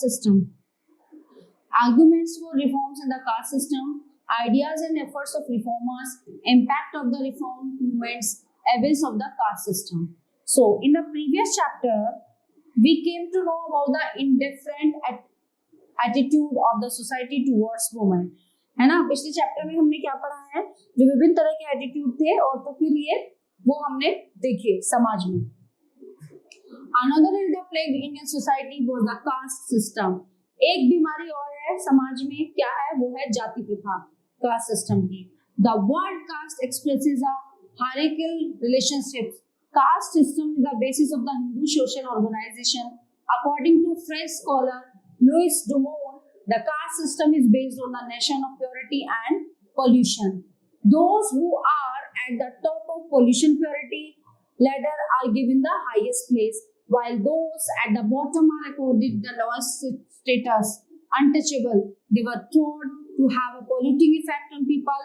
system. Arguments for reforms in the caste system, ideas and efforts of reformers, impact of the reform movements, evils of the caste system. So, in the previous chapter, we came to know about the indifferent attitude of the society towards women. है ना, पिछले chapter में हमने क्या पढ़ा है, जो विभिन्न तरह के एटीट्यूड थे औरतों के लिए वो हमने देखे समाज में. Another ill plague Indian society was the caste system. एक बीमारी और है समाज में, क्या है, वो है जाति प्रथा, कास्ट सिस्टम की. The word caste expresses a hierarchical relationships. Caste system is the basis of the Hindu social organization. According to French scholar Louis Dumont, the caste system is based on the nation of purity and pollution. Those who are at the top of pollution purity ladder are given the highest place, while those at the bottom are accorded the lowest status, untouchable. They were thought to have a polluting effect on people,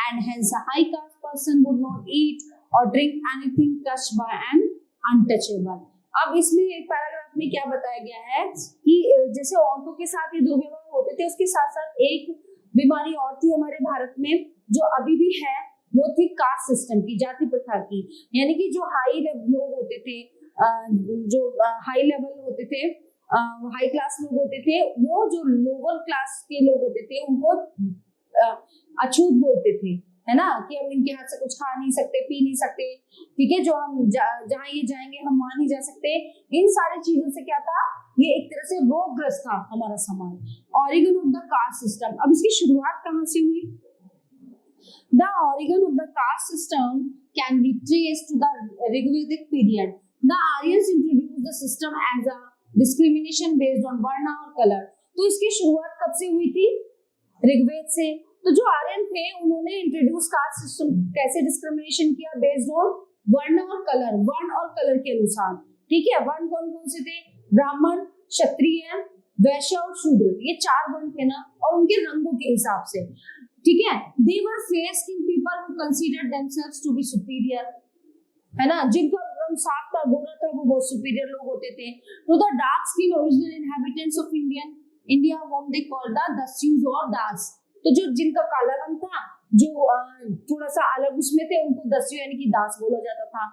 and hence a high caste person would not eat or drink anything touched by an untouchable. अब इसमें एक paragraph में क्या बताया गया है कि जैसे औरतों के साथ ये दुर्व्यवहार होते थे, उसके साथ साथ एक बीमारी और थी हमारे भारत में जो अभी भी है, वो थी कास्ट सिस्टम की, जाति प्रथा की. यानी कि जो हाई लोग होते थे, जो हाई लेवल होते थे, हाई क्लास लोग होते थे, वो जो लोअर क्लास के लोग होते थे उनको अछूत बोलते थे, है ना, कि हम इनके हाथ से कुछ खा नहीं सकते, पी नहीं सकते, ठीक है, जो हम जहाँ ये जाएंगे हम वहां नहीं जा सकते. इन सारी चीजों से क्या था, ये एक तरह से रोगग्रस्त था हमारा समाज. Origin of the caste system. अब इसकी शुरुआत कहाँ से हुई? The origin of the caste system can be traced to the Rigvedic period. The Aryans introduced the system as a discrimination based on varna or color. तो इसकी शुरुआत कब से हुई थी? ऋग्वेद से. तो जो आर्यन थे उन्होंने इंट्रोड्यूस कास्ट सिस्टम, कैसे डिस्क्रिमिनेशन किया? बेस्ड ऑन वर्ण और कलर, वर्ण और कलर के अनुसार. ठीक है, वर्ण कौन कौन से थे? ब्राह्मण, क्षत्रिय, वैश्य और शूद्र, ये 4 वर्ण थे ना, और उनके रंगों के हिसाब से. ठीक है, they were fair skinned people who considered themselves to be superior, है ना, जिनका रंग साफ था, गोरा था, वो बहुत सुपीरियर लोग होते थे. तो the dark skinned original inhabitants of India whom they called the Dasyus or Das. तो जो जिनका काला रंग था, जो थोड़ा सा अलग उसमें थे, उनको दस्यु यानी कि दास बोला जाता था.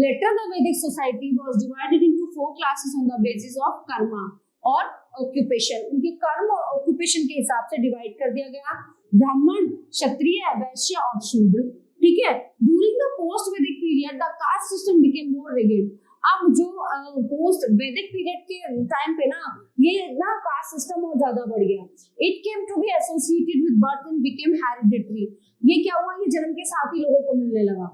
Later the Vedic society was divided into 4 classes on the basis of karma और ऑक्यूपेशन. उनके कर्म और ऑक्यूपेशन के हिसाब से डिवाइड कर दिया गया. ब्राह्मण, क्षत्रिय, वैश्य और शूद्र. ठीक है. ड्यूरिंग द पोस्ट वैदिक period the caste system became more rigid. अब जो पोस्ट वैदिक पीरियड के टाइम पे ना, ये ना कास्ट सिस्टम और ज्यादा बढ़ गया. It came to be associated with birth and became hereditary. ये क्या हुआ, ये जन्म के साथ ही लोगों को मिलने लगा.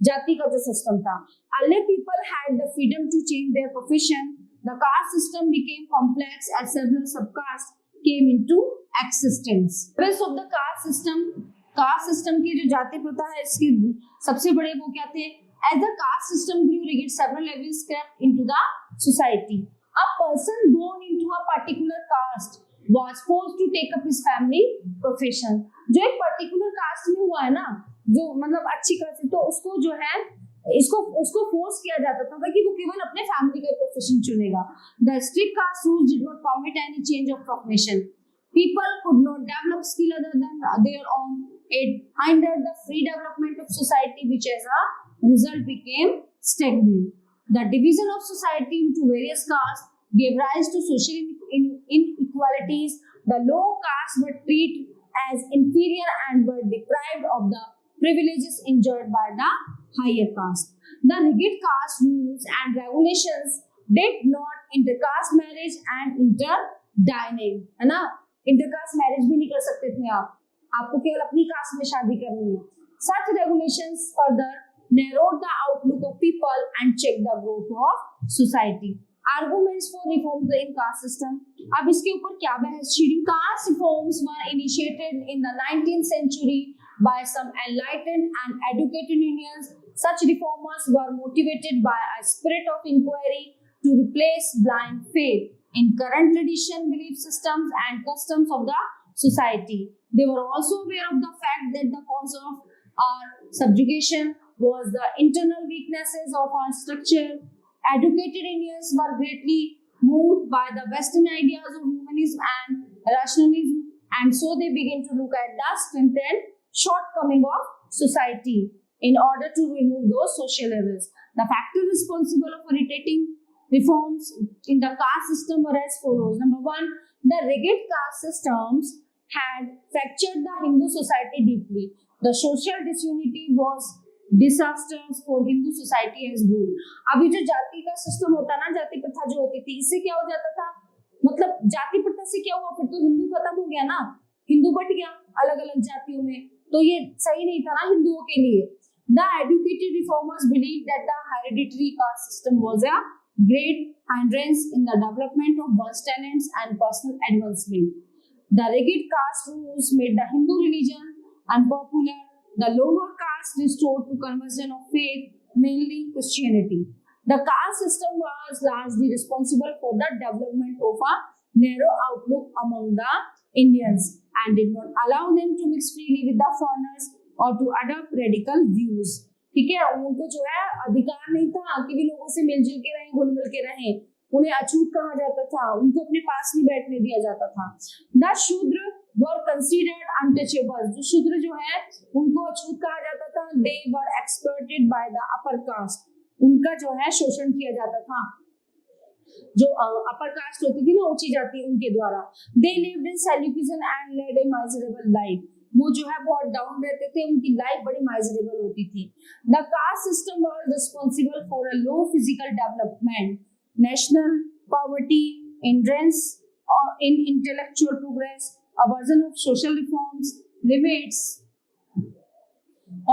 जाति का जो सिस्टम था, earlier people had the freedom to change their profession. The caste system became complex as several subcastes came into existence. Pillars of the caste system की जो जाति प्रथा है, इसकी सबसे बड़े वो क्या थे? As the caste system grew rigid, several levels crept into the society. A person born into a particular caste was forced to take up his family profession. जो एक particular caste में हुआ है ना, जो मतलब अच्छी caste, तो उसको जो है उसको फोर्स किया जाता था कि वो केवल अपने फैमिली का प्रोफेशन चुनेगा. The strict caste rules did not permit any change of profession. People could not develop skill other than their own. It hindered the free development of society, which as a result became stagnant. The division of society into various castes gave rise to social inequalities. The low castes were treated as inferior and were deprived of the privileges enjoyed by the higher caste. The rigid caste rules and regulations did not intercaste marriage and interdining, है ना. Intercaste marriage भी नहीं कर सकते थे आपको केवल अपनी कास्ट में शादी करनी है. Such regulations further narrowed the outlook of people and checked the growth of society. Arguments for reforms in caste system. अब इसके ऊपर क्या बहस छिड़ी? Caste reforms were initiated in the 19th century by some enlightened and educated Indians. Such reformers were motivated by a spirit of inquiry to replace blind faith in current tradition, belief systems, and customs of the society. They were also aware of the fact that the cause of our subjugation was the internal weaknesses of our structure. Educated Indians were greatly moved by the Western ideas of humanism and rationalism, and so they begin to look at the strength and shortcoming of society in order to remove those social evils. The factors responsible for irritating reforms in the caste system were as follows. Number one, the rigid caste systems had fractured the Hindu society deeply. The social disunity was disastrous for Hindu society as whole. अभी जो जाति का system होता ना, जाति प्रथा जो होती थी, इससे क्या हो जाता था, मतलब जाति प्रथा से क्या हुआ, फिर तो हिंदू खत्म हो गया ना, हिंदू बट गया अलग अलग जातियों में, तो ये सही नहीं था ना हिंदुओं के लिए. The educated reformers believed that the hereditary caste system was a great hindrance in the development of one's talents and personal advancement. The rigid caste rules made the Hindu religion unpopular. The lower caste restored to conversion of faith, mainly Christianity. The caste system was largely responsible for the development of a narrow outlook among the Indians and did not allow them to mix freely with the foreigners or to adopt radical views. ठीक है, उनको जो है अधिकार नहीं था कि भी लोगों से मिलजुल के रहें, घुल मिल के रहें. उन्हें अछूत कहा जाता था, उनको अपने पास नहीं बैठने दिया जाता था. The शूद्र were considered untouchables. जो शूद्र जो है उनको अछूत कहा जाता था. They were exploited by the upper caste. उनका जो है शोषण किया जाता था. जो अपर कास्ट होती थी ना, ऊंची जाति, उनके द्वारा. They lived in seclusion and led a miserable life. वो जो है बहुत डाउन रहते थे, उनकी लाइफ बड़ी माइजरेबल होती थी. The caste system was responsible for a low physical development, national poverty, hindrance in intellectual progress, aversion of social reforms, limits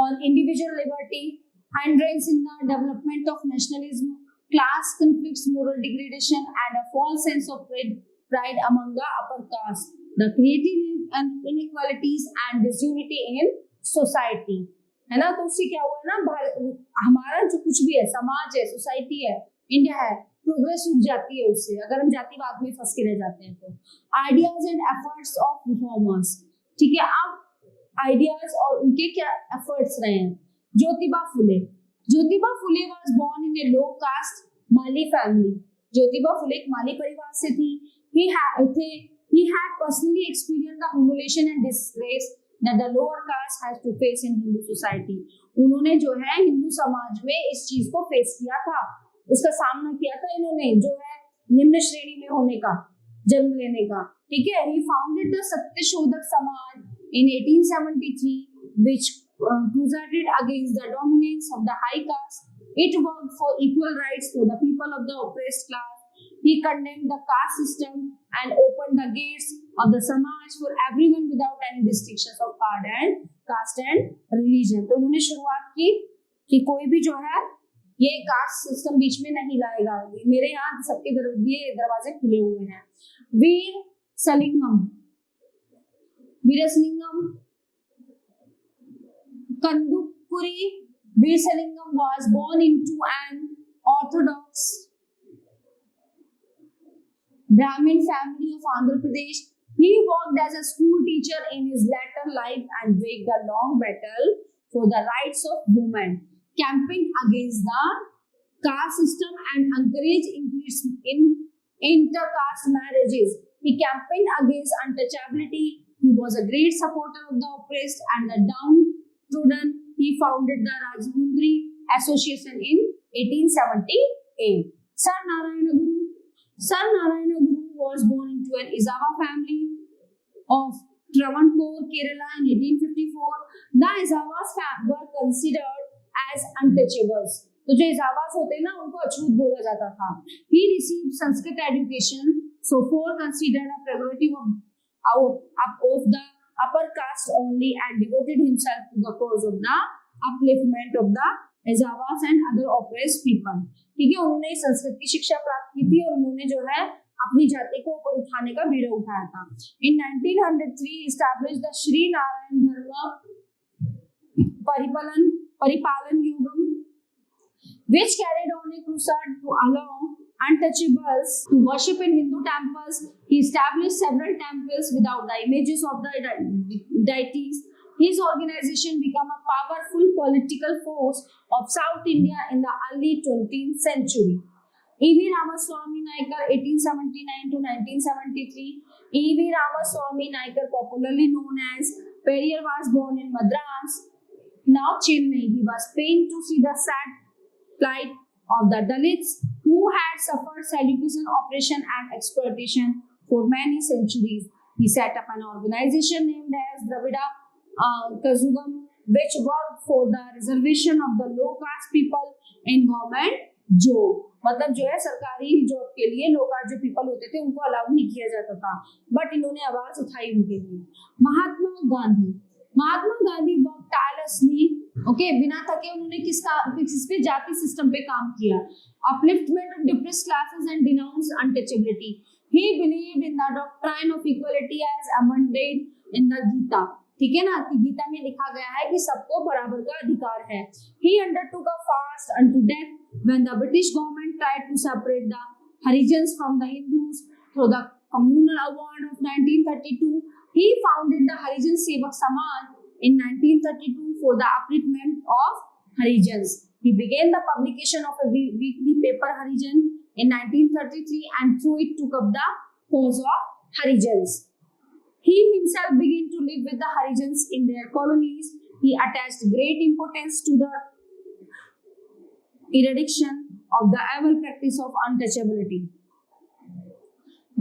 on individual liberty, hindrance in the development of nationalism, class conflicts, moral degradation, and a false sense of pride among the upper caste. The creative and inequalities and disunity in society. है ना, तो उससे क्या हुआ ना, हमारा जो कुछ भी है, समाज है, सोसाइटी है, इंडिया है, प्रोग्रेस रुक जाती है उससे, अगर हम जातिवाद में फंस के रह जाते हैं तो. Ideas and efforts of reformers. ठीक है, अब आइडियाज और उनके क्या एफर्ट्स रहे हैं. Jyotiba Phule. Jyotiba Phule was born in a low caste Mali family. Jyotiba Phule एक माली परिवार से थी. He had personally experienced the humiliation and disgrace that the lower caste has to face in Hindu society. उन्होंने जो है हिंदू समाज में इस चीज को फेस किया था, उसका सामना किया था इन्होंने, जो है निम्न श्रेणी में होने का, जन्म लेने का. ठीक है. He founded the Satyashodhak Samaj in 1873, which crusaded against the dominance of the high caste. It worked for equal rights for the people of the oppressed class. He condemned the caste system and opened the gates of the Samaj for everyone without any distinctions of caste and religion. तो उन्होंने शुरुआत की कि कोई भी जो है ये कास्ट सिस्टम बीच में नहीं लाएगा, मेरे यहाँ सबके दरवाजे खुले हुए हैं. वीरसलिंगम Kandukuri Veersalingam was born into an orthodox Brahmin family of Andhra Pradesh. He worked as a school teacher in his later life and waged a long battle for the rights of women, campaigning against the caste system and encouraged increase in intercaste marriages. He campaigned against untouchability. He was a great supporter of the oppressed and the downtrodden. He founded the Rajmundry Association in 1878. Sir Narayana Guru was born into an Izava family of Travancore, Kerala in 1854. The Izavas were considered as untouchables. तो जो इजावास होते हैं ना, उनको अछूत बोला जाता था. He received Sanskrit education, so for considered a prerogative of the upper caste only, and devoted himself to the cause of the upliftment of the Izavas and other oppressed people. ठीक है, उन्होंने संस्कृत की शिक्षा प्राप्त की थी और उन्होंने जो है अपनी जाति को ऊपर उठाने का बीड़ा उठाया था. In 1903 established the Shri Narayan Dharma Paripalan Yugam, which carried on a crusade to allow untouchables to worship in Hindu temples. He established several temples without the images of the deities. His organization became a powerful political force of South India in the early 20th century. E.V. Ramaswamy Naicker, 1879 to 1973. E.V. Ramaswamy Naicker, popularly known as Periyar, was born in Madras, now Chennai. He was pained to see the sad plight of the Dalits who had suffered segregation, oppression and exploitation for many centuries. He set up an organization named as Dravida Kazhagam, which worked for the reservation of the low caste people in government job. मतलब जो है सरकारी job के लिए लो cast जो people होते थे उनको अलाउ नहीं किया जाता था, बट इन्होंने आवाज उठाई उनके लिए. Mahatma Gandhi work tirelessly, okay, बिना थके उन्होंने किस पे जाति सिस्टम पे काम किया. Upliftment of depressed classes and denounce untouchability. He believed in the doctrine of equality as amended in the Gita. ठीक है ना, कि गीता में लिखा गया है कि सबको बराबर का अधिकार है. He undertook a fast unto death when the British government tried to separate the Harijans from the Hindus through the Communal Award of 1932. He founded the Harijan Sevak Samaj in 1932 for the upliftment of Harijans. He began the publication of a weekly paper Harijan in 1933 and through it took up the cause of Harijans. He himself began to live with the Harijans in their colonies. He attached great importance to the eradication of the evil practice of untouchability.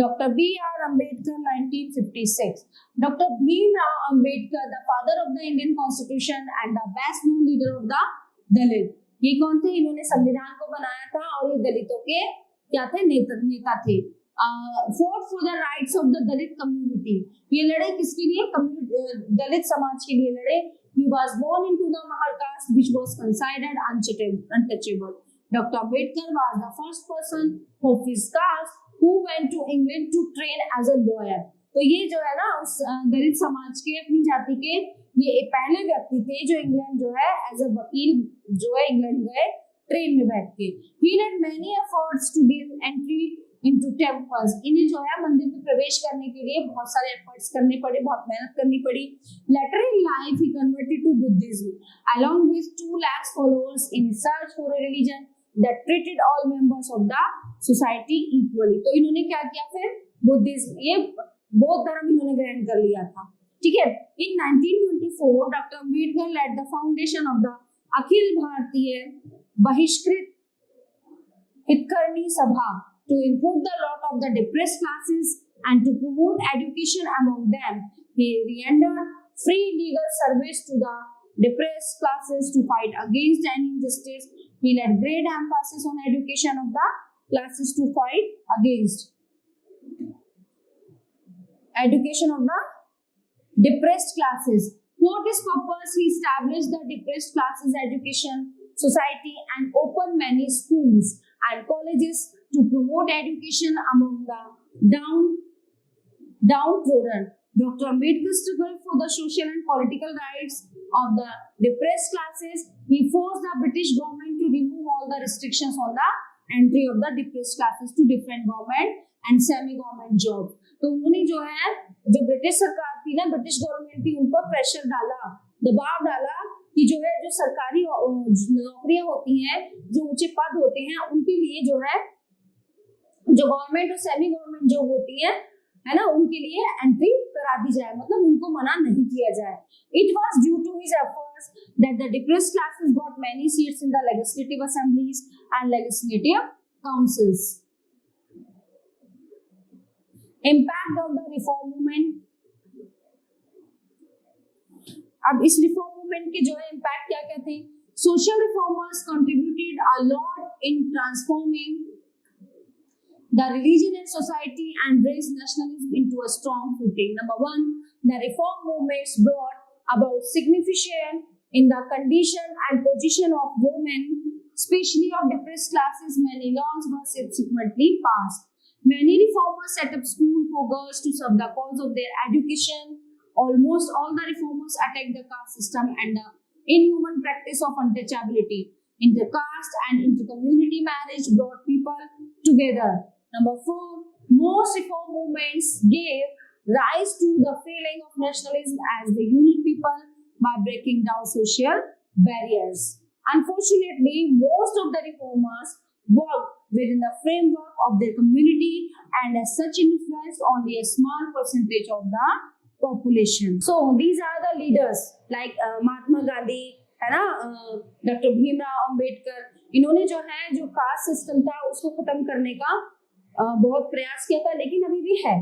Dr. B.R. Ambedkar, 1956. Dr. Bhimrao Ambedkar, the father of the Indian Constitution and the best known leader of the Dalit. ये कौन थे? इन्होंने संविधान को बनाया था और ये दलितों के क्या थे? नेता थे. Fought for the rights of the Dalit community. ये लड़े किसके लिए? दलित समाज के लिए लड़े. He was born into the Mahar caste which was considered untouchable. Dr. Ambedkar was the first person of his caste who went to England to train as a lawyer. तो ये जो है ना उस दलित समाज के अपनी जाति के ये पहले व्यक्ति थे जो इंग्लैंड जो है एज अ वकील जो है इंग्लैंड गए ट्रेन में बैठ के. He led many efforts to gain entry into temples. इन्हें जो है मंदिर में प्रवेश करने के लिए बहुत सारे एफर्ट्स करने पड़े, बहुत मेहनत करनी पड़ी. Later in life he converted to Buddhism along with 2 lakh followers in search for a religion that treated all members of the society equally. तो इन्होंने क्या किया फिर? बुद्धिज्म, ये बौद्ध धर्म इन्होंने ग्रहण कर लिया था. ठीक है. In 1924 Dr. Ambedkar led the foundation of the Akhil Bharatiya बहिष्कृत हितकर्णी सभा to improve the lot of the depressed classes and to promote education among them. He rendered free legal service to the depressed classes to fight against any injustice. He laid great emphasis on education of the classes to fight against education of the depressed classes. For this purpose, he established the depressed classes education society and opened many schools and colleges to promote education among the downtrodden. Dr. Ambedkar struggled for the social and political rights of the depressed classes. He forced the British government to remove all the restrictions on the entry of the depressed classes to different government and semi-government jobs. तो उन्होंने जो है जो British सरकार थी ना, British government थी, उन पर प्रेशर डाला, दबाव डाला कि जो है जो सरकारी नौकरियां होती हैं, जो ऊंचे पद होते हैं, उनके लिए जो है जो गवर्नमेंट और सेमी गवर्नमेंट जॉब होती है ना, उनके लिए एंट्री करा दी जाए, मतलब उनको मना नहीं किया जाए. It was due to his efforts that the depressed classes got many seats in the legislative assemblies and legislative councils. Impact of the reform movement. अब इस रिफॉर्म मूवमेंट के जो है इम्पैक्ट क्या क्या थे? Social reformers contributed a lot in transforming the religion and society and raised nationalism into a strong footing. Number 1, the reform movements brought about significance in the condition and position of women, especially of depressed classes. Many laws were subsequently passed. Many reformers set up schools for girls to serve the cause of their education. Almost all the reformers attacked the caste system and the inhuman practice of untouchability. Intercaste and intercommunity marriage brought people together. Number 4, most reform movements gave rise to the feeling of nationalism as they unite people by breaking down social barriers. Unfortunately, most of the reformers worked within the framework of their community and as such influenced only a small percentage of the population. So these are the leaders like Mahatma Gandhi है ना, doctor Bhimrao Ambedkar, इन्होंने जो है जो caste system था उसको खत्म करने का बहुत प्रयास किया था, लेकिन अभी भी है,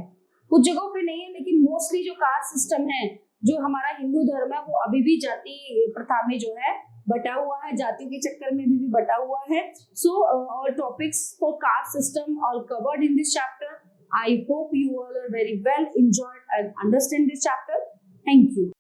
कुछ जगहों पे नहीं है, लेकिन मोस्टली जो कास्ट सिस्टम है, जो हमारा हिंदू धर्म है, वो अभी भी जाति प्रथा में जो है बटा हुआ है, जातियों के चक्कर में भी बटा हुआ है. So all topics for caste system all covered in this chapter. I hope you all are very well enjoyed and understand this chapter. Thank you.